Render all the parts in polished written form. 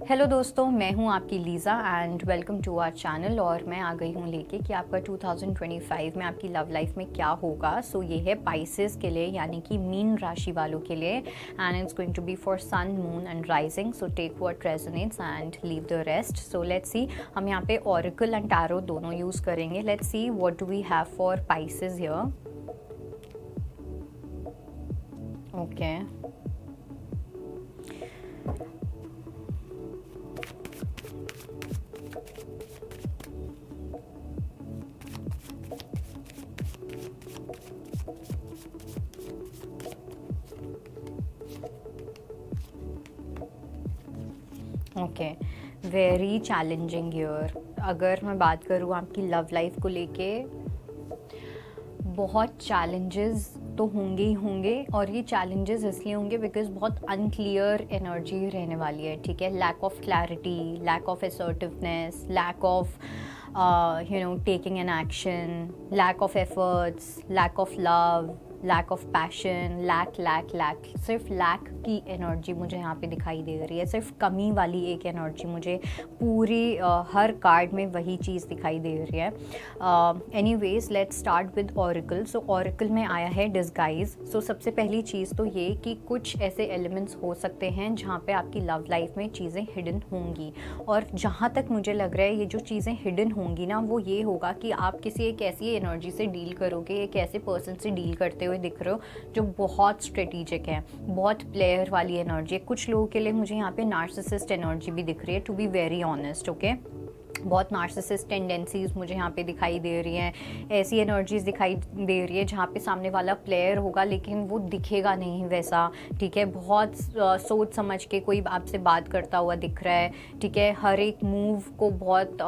Hello दोस्तों, मैं हूं आपकी Lisa and welcome to our channel. और मैं आ गई हूं लेके कि आपका 2025 में आपकी लव लाइफ में क्या होगा। सो ये है पाइसेस के लिए, यानी कि मीन राशि वालों के लिए, and it's going to be for sun, moon and rising. So take what resonates and leave the rest. So let's see, हम यहाँ पे ऑरेकल एंड टैरो दोनों यूज़ करेंगे। Let's see what do we have for Pisces here. Okay, okay, very challenging year. अगर मैं बात करूँ आपकी लव लाइफ को लेके, बहुत चैलेंजेस तो होंगे ही होंगे, और ये चैलेंजेस इसलिए होंगे बिकॉज बहुत अनक्लियर एनर्जी रहने वाली है। ठीक है, lack of clarity, lack of assertiveness, lack of taking an action, lack of efforts, lack of love, lack of passion, lack सिर्फ लैक की एनर्जी मुझे यहाँ पे दिखाई दे रही है। सिर्फ कमी वाली एक एनर्जी मुझे पूरी हर कार्ड में वही चीज़ दिखाई दे रही है। Anyways, let's start with oracle. So oracle में आया है डिस्गाइज। सो सबसे पहली चीज़ तो ये कि कुछ ऐसे एलिमेंट्स हो सकते हैं जहाँ पे आपकी लव लाइफ में चीज़ें हिडन होंगी, और जहाँ तक मुझे लग रहा है ये जो चीज़ें हिडन होंगी ना, वो ये होगा कि आप किसी एक ऐसी एनर्जी से डील करोगे, एक ऐसे पर्सन से डील करते हुए दिख रहे हो जो बहुत स्ट्रेटेजिक है, बहुत प्लेयर वाली एनर्जी है। कुछ लोगों के लिए मुझे यहाँ पे नार्सिसिस्ट एनर्जी भी दिख रही है, to be very honest. Okay, बहुत नार्सिसिस्ट टेंडेंसीज मुझे यहाँ पे दिखाई दे रही हैं। ऐसी एनर्जीज दिखाई दे रही है जहाँ पे सामने वाला प्लेयर होगा लेकिन वो दिखेगा नहीं वैसा। ठीक है, बहुत सोच समझ के कोई आपसे बात करता हुआ दिख रहा है। ठीक है, हर एक मूव को बहुत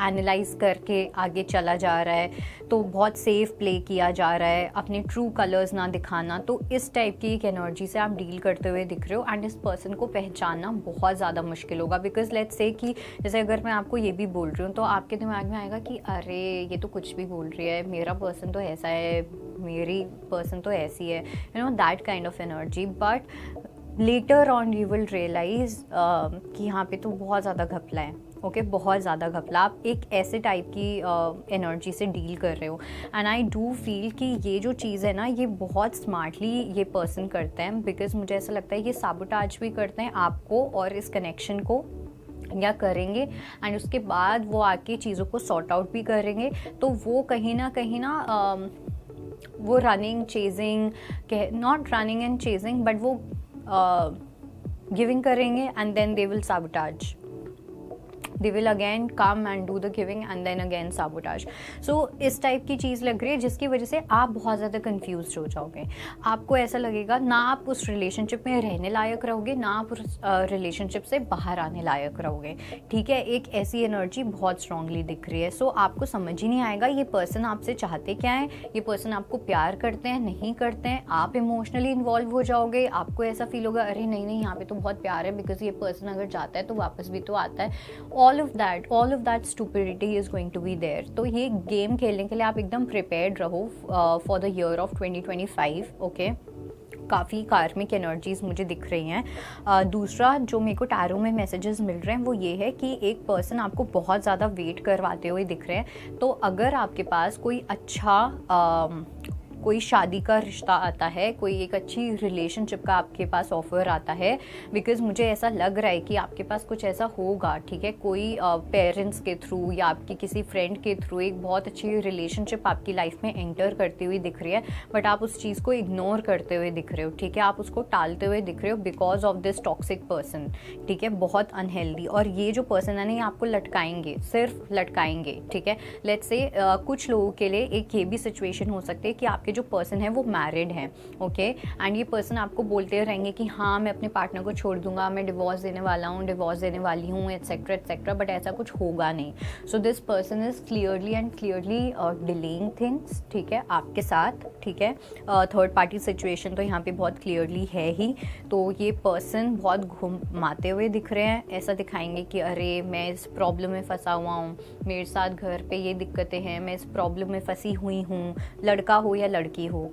एनालाइज करके आगे चला जा रहा है, तो बहुत सेफ प्ले किया जा रहा है, अपने ट्रू कलर्स ना दिखाना। तो इस टाइप की एक एनर्जी से आप डील करते हुए दिख रहे हो, एंड इस पर्सन को पहचानना बहुत ज़्यादा मुश्किल होगा। बिकॉज लेट्स से कि जैसे अगर मैं आपको ये भी बोल रही हूँ तो आपके दिमाग में आएगा कि अरे ये तो कुछ भी बोल रही है, मेरा पर्सन तो ऐसा है, मेरी पर्सन तो ऐसी है, that kind of energy. But later on you will realise कि यहाँ पे तो बहुत ज़्यादा घपला है। ओके, बहुत ज़्यादा घपला। आप एक ऐसे टाइप की एनर्जी से डील कर रहे हो, एंड आई डू फील कि ये जो चीज़ है ना, ये बहुत स्मार्टली ये पर्सन करते हैं। बिकॉज मुझे ऐसा लगता है ये साबोटाज भी करते हैं आपको और इस कनेक्शन को, या करेंगे, एंड उसके बाद वो आके चीज़ों को सॉर्ट आउट भी करेंगे। तो वो कहीं ना वो running chasing, not running and chasing, but वो गिविंग करेंगे and then they will sabotage, they will again come and do the giving and then again sabotage. So इस टाइप की चीज़ लग रही है जिसकी वजह से आप बहुत ज़्यादा कंफ्यूज हो जाओगे। आपको ऐसा लगेगा ना आप उस रिलेशनशिप में रहने लायक रहोगे, ना आप उस रिलेशनशिप से बाहर आने लायक रहोगे। ठीक है, एक ऐसी एनर्जी बहुत स्ट्रांगली दिख रही है। सो आपको समझ ही नहीं आएगा ये पर्सन आपसे चाहते क्या है, ये पर्सन आपको प्यार करते हैं नहीं करते हैं। आप इमोशनली इन्वॉल्व हो जाओगे, आपको ऐसा फील होगा अरे नहीं यहाँ पे तो बहुत प्यार है, बिकॉज ये पर्सन अगर जाता है तो वापस भी तो आता है। all of that stupidity is going to be there. तो ये गेम खेलने के लिए आप एकदम प्रिपेयर्ड रहो for the year of 2025। Okay, काफ़ी कार्मिक एनर्जीज मुझे दिख रही हैं। दूसरा जो मेरे को टैरो में मैसेजेस मिल रहे हैं वो ये है कि एक पर्सन आपको बहुत ज़्यादा वेट करवाते हुए दिख रहे हैं। तो अगर आपके पास कोई अच्छा कोई शादी का रिश्ता आता है, कोई एक अच्छी रिलेशनशिप का आपके पास ऑफर आता है, बिकॉज मुझे ऐसा लग रहा है कि आपके पास कुछ ऐसा होगा। ठीक है, कोई पेरेंट्स के थ्रू या आपकी किसी फ्रेंड के थ्रू एक बहुत अच्छी रिलेशनशिप आपकी लाइफ में एंटर करती हुई दिख रही है, बट आप उस चीज़ को इग्नोर करते हुए दिख रहे हो। ठीक है, आप उसको टालते हुए दिख रहे हो because of this toxic person. ठीक है, बहुत अनहेल्दी। और ये जो पर्सन है ना, ये आपको लटकाएंगे, सिर्फ लटकाएंगे। ठीक है, लेट्स से कुछ लोगों के लिए एक ये भी सिचुएशन हो सकती है कि आपके जो पर्सन है वो मैरिड है। ओके, एंड ये पर्सन आपको बोलते रहेंगे कि हाँ मैं अपने पार्टनर को छोड़ दूंगा, मैं डिवोर्स देने वाला हूँ, डिवोर्स देने वाली हूँ, एटसेट्रा एटसेट्रा, बट ऐसा कुछ होगा नहीं। So this person is clearly delaying things. ठीक है, आपके साथ। ठीक है, थर्ड पार्टी सिचुएशन तो यहाँ पे बहुत क्लियरली है ही। तो ये पर्सन बहुत घुमाते हुए दिख रहे हैं, ऐसा दिखाएंगे कि अरे मैं इस प्रॉब्लम में फंसा हुआ हूँ, मेरे साथ घर पे ये दिक्कतें हैं, मैं इस प्रॉब्लम में फंसी हुई हूँ, लड़का हो या लड़की हो।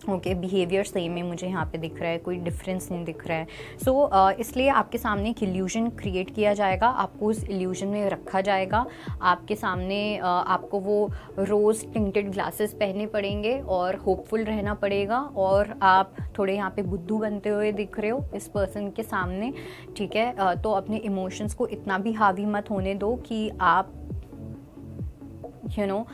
ओके, बिहेवियर सेम ही मुझे यहाँ पे दिख रहा है, कोई डिफरेंस नहीं दिख रहा है। सो इसलिए आपके सामने एक इल्यूजन क्रिएट किया जाएगा, आपको उस इल्यूजन में रखा जाएगा, आपके सामने आपको वो रोज़ टिंटेड ग्लासेस पहनने पड़ेंगे और होपफुल रहना पड़ेगा, और आप थोड़े यहाँ पे बुद्धू बनते हुए दिख रहे हो इस पर्सन के सामने, ठीक है। तो अपने इमोशंस को इतना भी हावी मत होने दो कि आप you know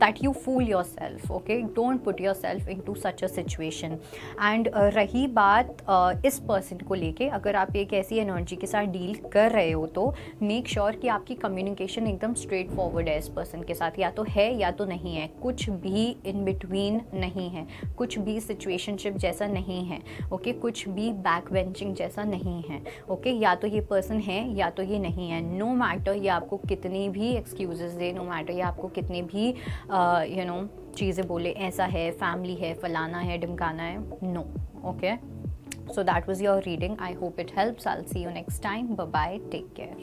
that you fool yourself, okay, don't put yourself into such a situation। and रही बात इस पर्सन को लेके, अगर आप एक ऐसी एनर्जी के साथ डील कर रहे हो तो मेक श्योर कि आपकी कम्युनिकेशन एकदम स्ट्रेट फॉरवर्ड है इस पर्सन के साथ, या तो है या तो नहीं है, कुछ भी इन बिटवीन नहीं है, कुछ भी सिचुएशनशिप जैसा नहीं है, ओके, कुछ भी बैक बेंचिंग जैसा नहीं है, ओके, या तो ये पर्सन है या तो ये नहीं है। नो मैटर ये आपको कितनी भी एक्सक्यूजेस दे, नो मैटर ये आपको कितनी भी चीज़ें बोले, ऐसा है, फैमिली है, फलाना है, ढिमकाना है, no, okay. So that was your reading, I hope it helps, I will see you next time, bye bye, take care.